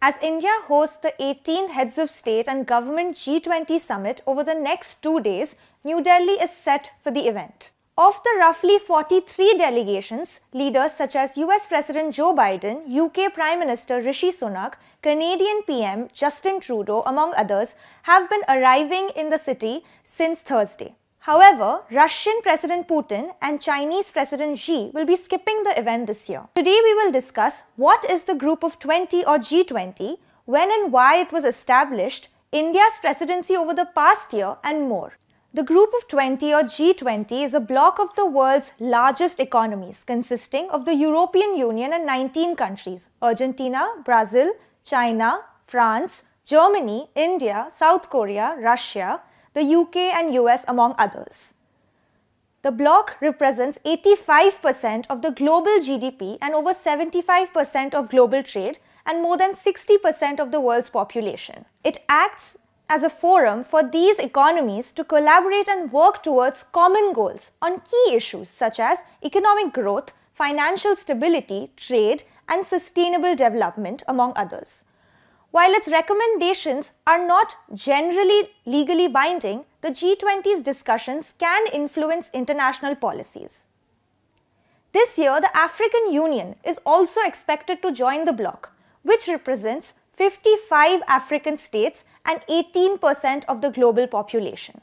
As India hosts the 18th Heads of State and Government G20 Summit over the next 2 days, New Delhi is set for the event. Of the roughly 43 delegations, leaders such as US President Joe Biden, UK Prime Minister Rishi Sunak, Canadian PM Justin Trudeau, among others, have been arriving in the city since Thursday. However, Russian President Putin and Chinese President Xi will be skipping the event this year. Today we will discuss what is the Group of 20 or G20, when and why it was established, India's presidency over the past year, and more. The Group of 20 or G20 is a bloc of the world's largest economies consisting of the European Union and 19 countries: Argentina, Brazil, China, France, Germany, India, South Korea, Russia, the UK and US, among others. The bloc represents 85% of the global GDP and over 75% of global trade and more than 60% of the world's population. It acts as a forum for these economies to collaborate and work towards common goals on key issues such as economic growth, financial stability, trade, and sustainable development, among others. While its recommendations are not generally legally binding, the G20's discussions can influence international policies. This year, the African Union is also expected to join the bloc, which represents 55 African states and 18% of the global population.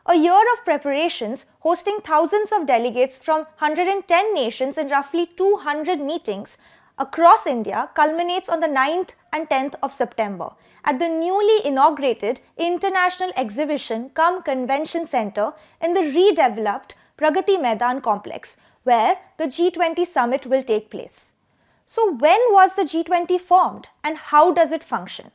A year of preparations hosting thousands of delegates from 110 nations in roughly 200 meetings across India culminates on the 9th and 10th of September at the newly inaugurated International Exhibition cum Convention Centre in the redeveloped Pragati Maidan complex, where the G20 summit will take place. So when was the G20 formed and how does it function?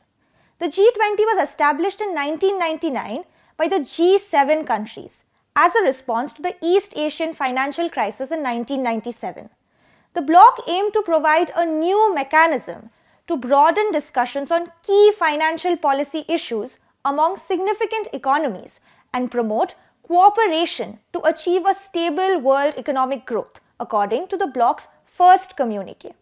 The G20 was established in 1999 by the G7 countries as a response to the East Asian financial crisis in 1997. The bloc aimed to provide a new mechanism to broaden discussions on key financial policy issues among significant economies and promote cooperation to achieve a stable world economic growth, according to the bloc's first communique.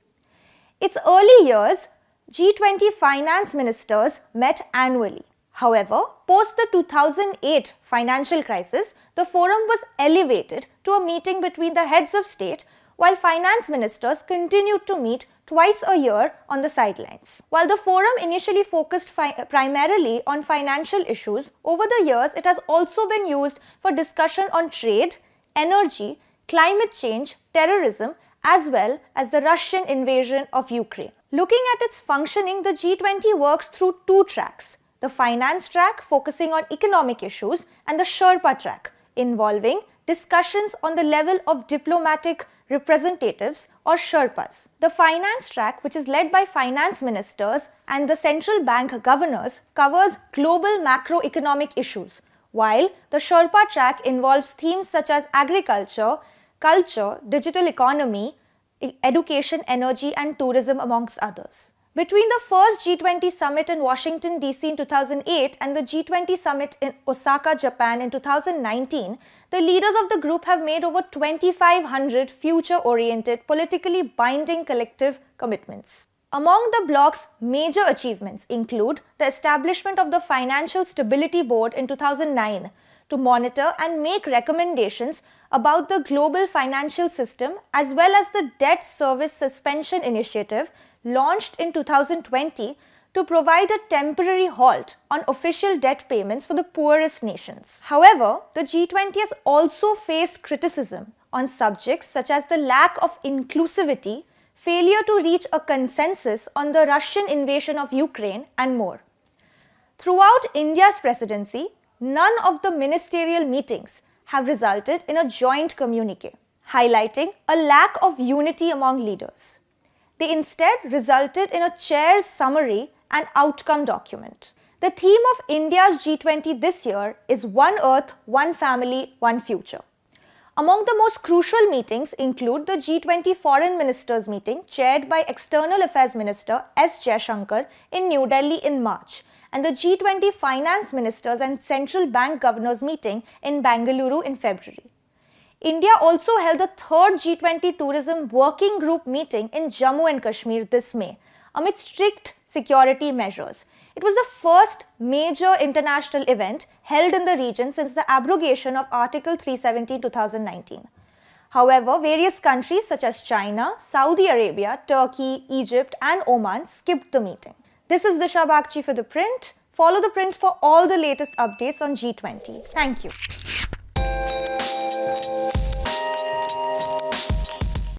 Its early years, G20 finance ministers met annually. However, post the 2008 financial crisis, the forum was elevated to a meeting between the heads of state, while finance ministers continued to meet twice a year on the sidelines. While the forum initially focused primarily on financial issues, over the years it has also been used for discussion on trade, energy, climate change, terrorism, as well as the Russian invasion of Ukraine. Looking at its functioning, the G20 works through two tracks: the finance track focusing on economic issues and the Sherpa track involving discussions on the level of diplomatic representatives or Sherpas. The finance track, which is led by finance ministers and the central bank governors, covers global macroeconomic issues, while the Sherpa track involves themes such as agriculture, culture, digital economy, education, energy, and tourism, amongst others. Between the first G20 summit in Washington, D.C. in 2008 and the G20 summit in Osaka, Japan in 2019, the leaders of the group have made over 2,500 future-oriented, politically binding collective commitments. Among the bloc's major achievements include the establishment of the Financial Stability Board in 2009 to monitor and make recommendations about the global financial system, as well as the Debt Service Suspension Initiative launched in 2020 to provide a temporary halt on official debt payments for the poorest nations. However, the G20 has also faced criticism on subjects such as the lack of inclusivity, failure to reach a consensus on the Russian invasion of Ukraine, and more. Throughout India's presidency, none of the ministerial meetings have resulted in a joint communique, highlighting a lack of unity among leaders. They instead resulted in a chair's summary and outcome document. The theme of India's G20 this year is One Earth, One Family, One Future. Among the most crucial meetings include the G20 Foreign Ministers meeting chaired by External Affairs Minister S. Jaishankar in New Delhi in March, and the G20 Finance Ministers and Central Bank Governors meeting in Bengaluru in February. India also held the third G20 Tourism Working Group meeting in Jammu and Kashmir this May, amid strict security measures. It was the first major international event held in the region since the abrogation of Article 370 in 2019. However, various countries such as China, Saudi Arabia, Turkey, Egypt and Oman skipped the meeting. This is Disha Bagchi for The Print. Follow The Print for all the latest updates on G20. Thank you.